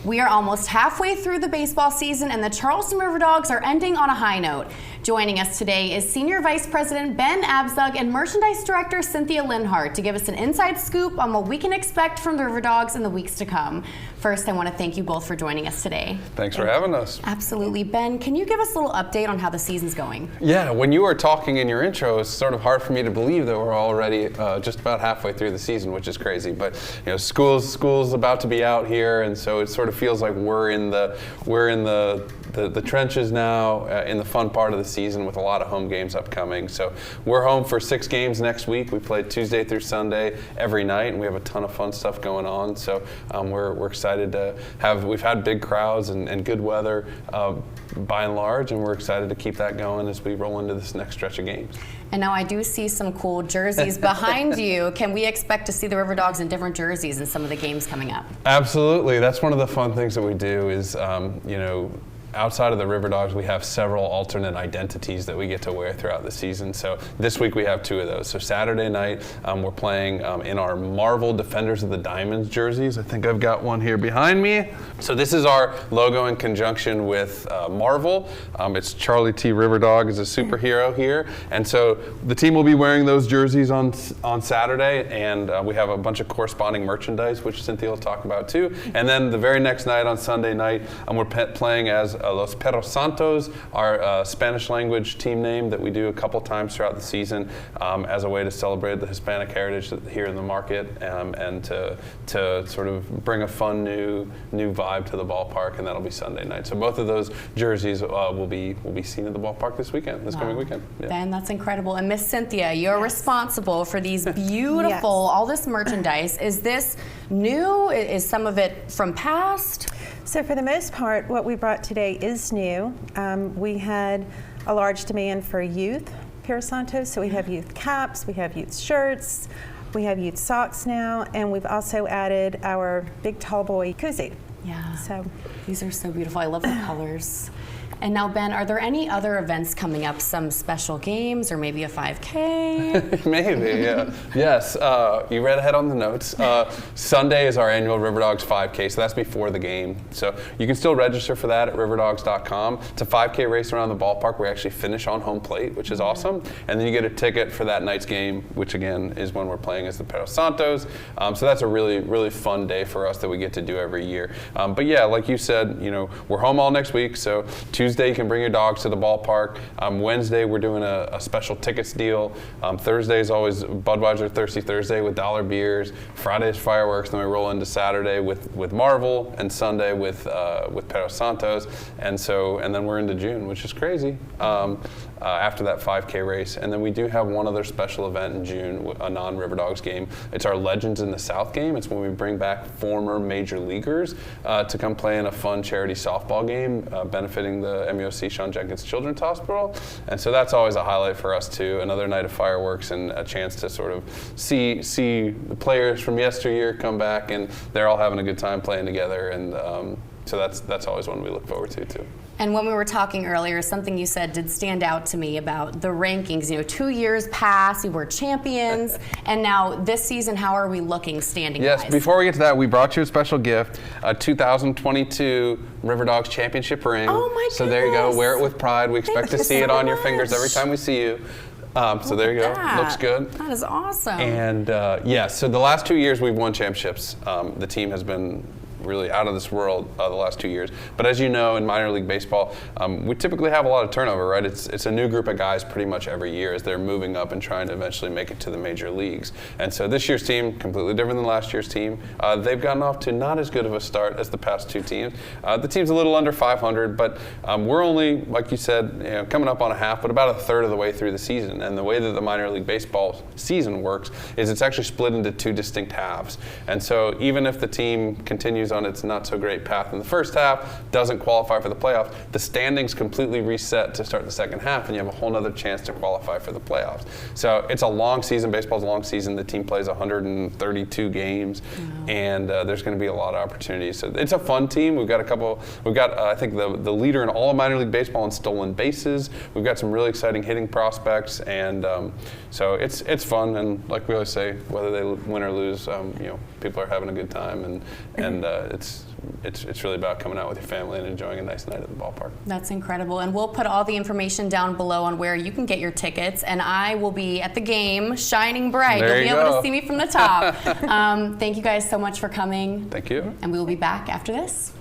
We are almost halfway through the baseball season, and the Charleston Riverdogs are ending on a high note. Joining us today is Senior Vice President Ben Abzug and Merchandise Director Cynthia Linhart to give us an inside scoop on what we can expect from the Riverdogs in the weeks to come. First, I want to thank you both for joining us today. Thanks for having us. Absolutely. Ben, can you give us a little update on how the season's going? Yeah, when you were talking in your intro, it's sort of hard for me to believe that we're already just about halfway through the season, which is crazy. But you know, school's about to be out here, and so it sort of feels like we're in the trenches now, in the fun part of the season with a lot of home games upcoming. So we're home for 6 games next week. We play Tuesday through Sunday every night, and we have a ton of fun stuff going on. So we're excited to have. We've had big crowds and good weather by and large, and we're excited to keep that going as we roll into this next stretch of games. And now I do see some cool jerseys behind you. Can we expect to see the Riverdogs in different jerseys in some of the games coming up? Absolutely. That's one of the fun things that we do is, outside of the Riverdogs, we have several alternate identities that we get to wear throughout the season. So this week we have 2 of those. So Saturday night we're playing in our Marvel Defenders of the Diamonds jerseys. I think I've got one here behind me. So this is our logo in conjunction with Marvel. It's Charlie T. Riverdog is a superhero here. And so the team will be wearing those jerseys on Saturday, and we have a bunch of corresponding merchandise, which Cynthia will talk about too. And then the very next night on Sunday night, we're playing as Los Perros Santos, our Spanish language team name that we do a couple times throughout the season as a way to celebrate the Hispanic heritage here in the market and to sort of bring a fun new vibe to the ballpark, and that'll be Sunday night. So both of those jerseys will be seen at the ballpark this coming weekend. Yeah. Ben, that's incredible. And Miss Cynthia, you're responsible for these beautiful, all this merchandise. Is this new? Is some of it from past? So for the most part, what we brought today is new. We had a large demand for youth Perros Santos, so we have youth caps, we have youth shirts, we have youth socks now, and we've also added our big tall boy koozie. Yeah, so these are so beautiful. I love the colors. And now, Ben, are there any other events coming up? Some special games or maybe a 5K? Maybe, yeah. Yes, you read ahead on the notes. Sunday is our annual Riverdogs 5K, so that's before the game. So you can still register for that at riverdogs.com. It's a 5K race around the ballpark. We actually finish on home plate, which is awesome. And then you get a ticket for that night's game, which again is when we're playing as the Perros Santos. So that's a really, really fun day for us that we get to do every year. But yeah, like you said, we're home all next week, so Tuesday, you can bring your dogs to the ballpark. Wednesday, we're doing a special tickets deal. Thursday is always Budweiser Thirsty Thursday with dollar beers. Friday is fireworks. Then we roll into Saturday with Marvel, and Sunday with Perros Santos. And then we're into June, which is crazy. After that 5K race. And then we do have one other special event in June, a non-Riverdogs game. It's our Legends in the South game. It's when we bring back former major leaguers to come play in a fun charity softball game benefiting the MUSC Sean Jenkins Children's Hospital. And so that's always a highlight for us too. Another night of fireworks and a chance to sort of see the players from yesteryear come back, and they're all having a good time playing together. And so that's always one we look forward to too. And when we were talking earlier, something you said did stand out to me about the rankings. 2 years passed, you were champions, and now this season, how are we looking standing-wise? Yes, before we get to that, we brought you a special gift, a 2022 Riverdogs championship ring. Oh my goodness. So there you go, wear it with pride. We expect to see it on your fingers every time we see you. So there you go, looks good. That is awesome. And so the last 2 years we've won championships. The team has been really out of this world the last 2 years. But as you know, in minor league baseball, we typically have a lot of turnover, right? It's a new group of guys pretty much every year as they're moving up and trying to eventually make it to the major leagues. And so this year's team, completely different than last year's team. They've gotten off to not as good of a start as the past 2 teams. The team's a little under 500, but we're only, like you said, coming up on a half, but about a third of the way through the season. And the way that the minor league baseball season works is it's actually split into 2 distinct halves. And so even if the team continues on its not so great path in the first half, doesn't qualify for the playoffs, the standings completely reset to start the second half, and you have a whole other chance to qualify for the playoffs. So it's a long season. Baseball's a long season. The team plays 132 games, and there's going to be a lot of opportunities. So it's a fun team. We've got I think the leader in all of minor league baseball in stolen bases. We've got some really exciting hitting prospects, and so it's fun. And like we always say, whether they win or lose, people are having a good time, and it's really about coming out with your family and enjoying a nice night at the ballpark. That's incredible. And we'll put all the information down below on where you can get your tickets. And I will be at the game shining bright. There You'll be you able go. to see me from the top. Thank you guys so much for coming. Thank you. And we will be back after this.